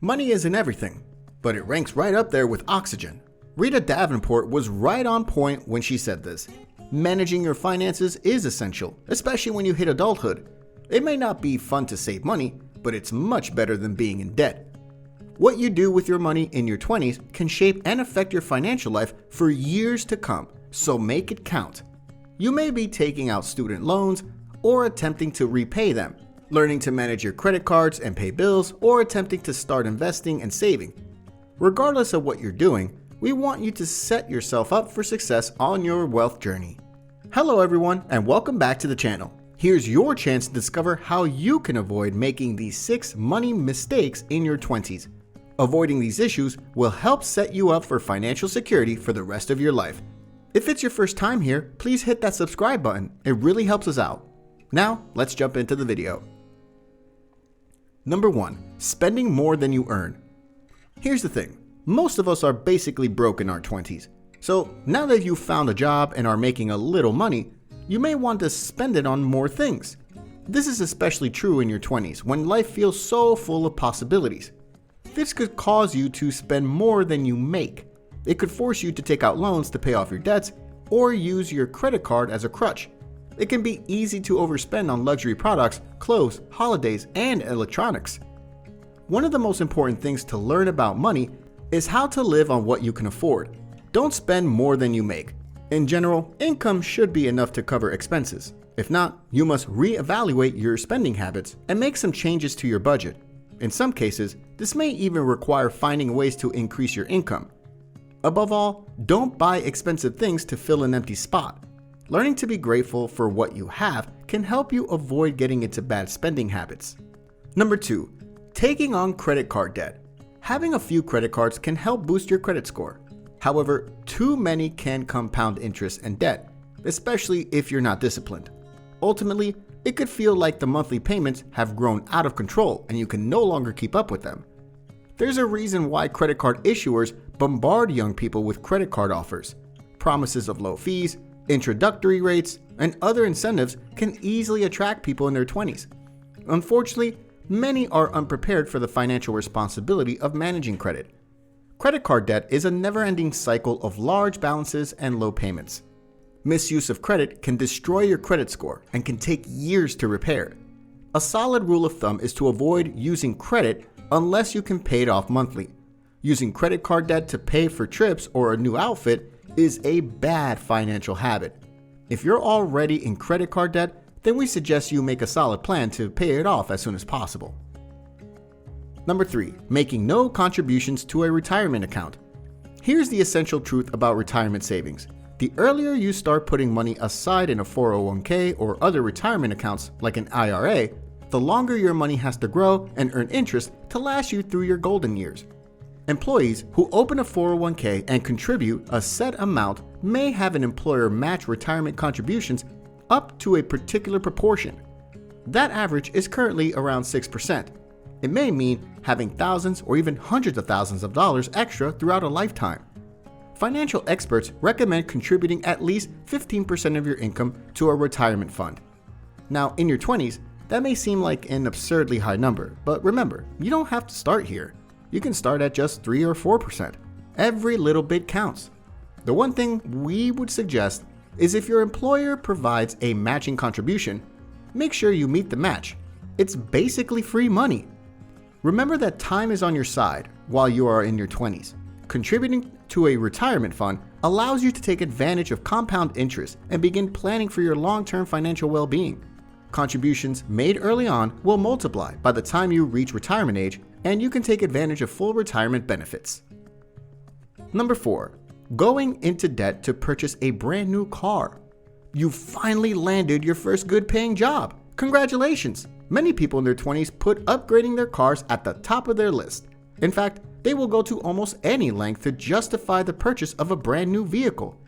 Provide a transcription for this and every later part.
Money isn't everything, but it ranks right up there with oxygen. Rita Davenport was right on point when she said this. Managing your finances is essential, especially when you hit adulthood. It may not be fun to save money, but it's much better than being in debt. What you do with your money in your 20s can shape and affect your financial life for years to come, so make it count. You may be taking out student loans or attempting to repay them, learning to manage your credit cards and pay bills, or attempting to start investing and saving. Regardless of what you're doing, we want you to set yourself up for success on your wealth journey. Hello everyone, and welcome back to the channel. Here's your chance to discover how you can avoid making these 6 money mistakes in your 20s. Avoiding these issues will help set you up for financial security for the rest of your life. If it's your first time here, please hit that subscribe button. It really helps us out. Now, let's jump into the video. Number 1. Spending more than you earn. Here's the thing. Most of us are basically broke in our 20s. So now that you've found a job and are making a little money, you may want to spend it on more things. This is especially true in your 20s when life feels so full of possibilities. This could cause you to spend more than you make. It could force you to take out loans to pay off your debts or use your credit card as a crutch. It can be easy to overspend on luxury products, clothes, holidays, and electronics. One of the most important things to learn about money is how to live on what you can afford. Don't spend more than you make. In general, income should be enough to cover expenses. If not, you must reevaluate your spending habits and make some changes to your budget. In some cases, this may even require finding ways to increase your income. Above all, don't buy expensive things to fill an empty spot. Learning to be grateful for what you have can help you avoid getting into bad spending habits. Number 2. Taking on credit card debt. Having a few credit cards can help boost your credit score. However, too many can compound interest and debt, especially if you're not disciplined. Ultimately, it could feel like the monthly payments have grown out of control and you can no longer keep up with them. There's a reason why credit card issuers bombard young people with credit card offers. Promises of low fees, introductory rates, and other incentives can easily attract people in their 20s. Unfortunately, many are unprepared for the financial responsibility of managing credit. Credit card debt is a never-ending cycle of large balances and low payments. Misuse of credit can destroy your credit score and can take years to repair. A solid rule of thumb is to avoid using credit unless you can pay it off monthly. Using credit card debt to pay for trips or a new outfit is a bad financial habit. If you're already in credit card debt, then we suggest you make a solid plan to pay it off as soon as possible. Number 3. Making no contributions to a retirement account. Here's the essential truth about retirement savings. The earlier you start putting money aside in a 401k or other retirement accounts like an IRA, the longer your money has to grow and earn interest to last you through your golden years. Employees who open a 401k and contribute a set amount may have an employer match retirement contributions up to a particular proportion. That average is currently around 6%. It may mean having thousands or even hundreds of thousands of dollars extra throughout a lifetime. Financial experts recommend contributing at least 15% of your income to a retirement fund. Now, in your 20s, that may seem like an absurdly high number, but remember, you don't have to start here. You can start at just 3 or 4%. Every little bit counts. The one thing we would suggest is if your employer provides a matching contribution, make sure you meet the match. It's basically free money. Remember that time is on your side while you are in your 20s. Contributing to a retirement fund allows you to take advantage of compound interest and begin planning for your long-term financial well-being. Contributions made early on will multiply by the time you reach retirement age, and you can take advantage of full retirement benefits. Number 4. Going into debt to purchase a brand new car. You finally landed your first good paying job. Congratulations! Many people in their 20s put upgrading their cars at the top of their list. In fact, they will go to almost any length to justify the purchase of a brand new vehicle.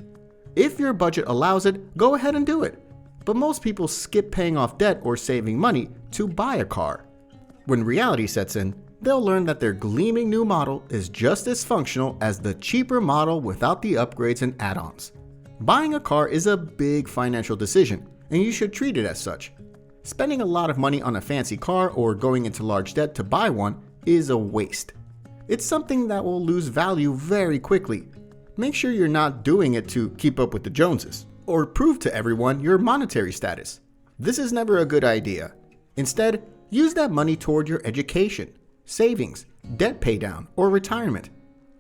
If your budget allows it, go ahead and do it. But most people skip paying off debt or saving money to buy a car. When reality sets in, they'll learn that their gleaming new model is just as functional as the cheaper model without the upgrades and add-ons. Buying a car is a big financial decision, and you should treat it as such. Spending a lot of money on a fancy car or going into large debt to buy one is a waste. It's something that will lose value very quickly. Make sure you're not doing it to keep up with the Joneses or prove to everyone your monetary status. This is never a good idea. Instead, use that money toward your education, savings, debt paydown, or retirement.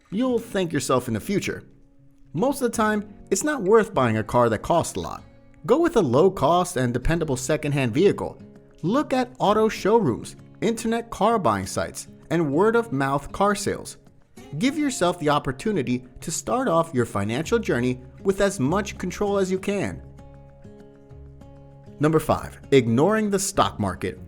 You'll thank yourself in the future. Most of the time, it's not worth buying a car that costs a lot. Go with a low-cost and dependable second-hand vehicle. Look at auto showrooms, internet car buying sites, and word-of-mouth car sales. Give yourself the opportunity to start off your financial journey with as much control as you can. Number 5. Ignoring the stock market.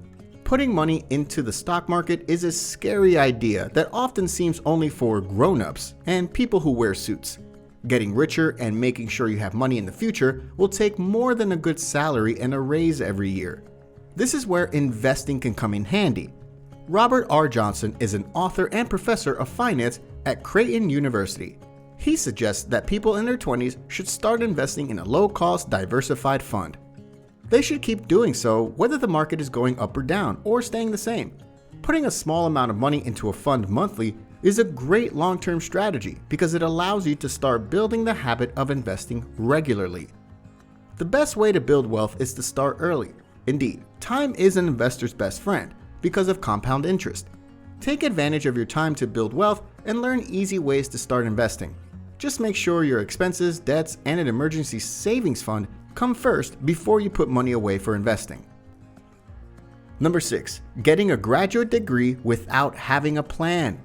Putting money into the stock market is a scary idea that often seems only for grown-ups and people who wear suits. Getting richer and making sure you have money in the future will take more than a good salary and a raise every year. This is where investing can come in handy. Robert R. Johnson is an author and professor of finance at Creighton University. He suggests that people in their 20s should start investing in a low-cost, diversified fund. They should keep doing so whether the market is going up or down or staying the same. Putting a small amount of money into a fund monthly is a great long-term strategy because it allows you to start building the habit of investing regularly. The best way to build wealth is to start early. Indeed, time is an investor's best friend because of compound interest. Take advantage of your time to build wealth and learn easy ways to start investing. Just make sure your expenses, debts, and an emergency savings fund come first before you put money away for investing. Number 6. Getting a graduate degree without having a plan.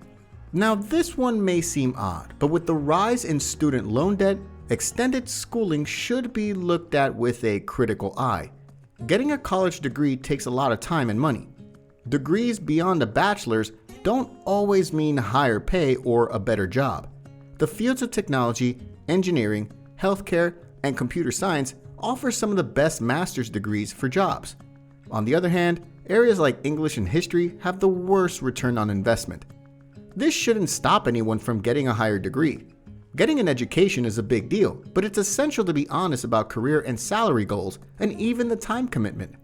Now this one may seem odd, but with the rise in student loan debt, extended schooling should be looked at with a critical eye. Getting a college degree takes a lot of time and money. Degrees beyond a bachelor's don't always mean higher pay or a better job. The fields of technology, engineering, healthcare, and computer science offer some of the best master's degrees for jobs. On the other hand, areas like English and history have the worst return on investment. This shouldn't stop anyone from getting a higher degree. Getting an education is a big deal, but it's essential to be honest about career and salary goals and even the time commitment.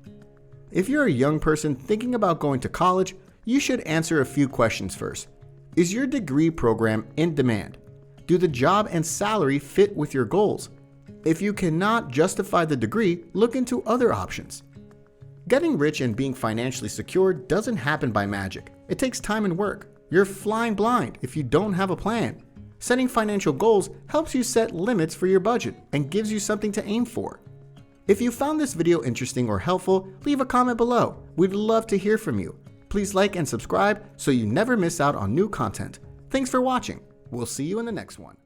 If you're a young person thinking about going to college, you should answer a few questions first. Is your degree program in demand? Do the job and salary fit with your goals? If you cannot justify the degree, look into other options. Getting rich and being financially secure doesn't happen by magic. It takes time and work. You're flying blind if you don't have a plan. Setting financial goals helps you set limits for your budget and gives you something to aim for. If you found this video interesting or helpful, leave a comment below. We'd love to hear from you. Please like and subscribe so you never miss out on new content. Thanks for watching. We'll see you in the next one.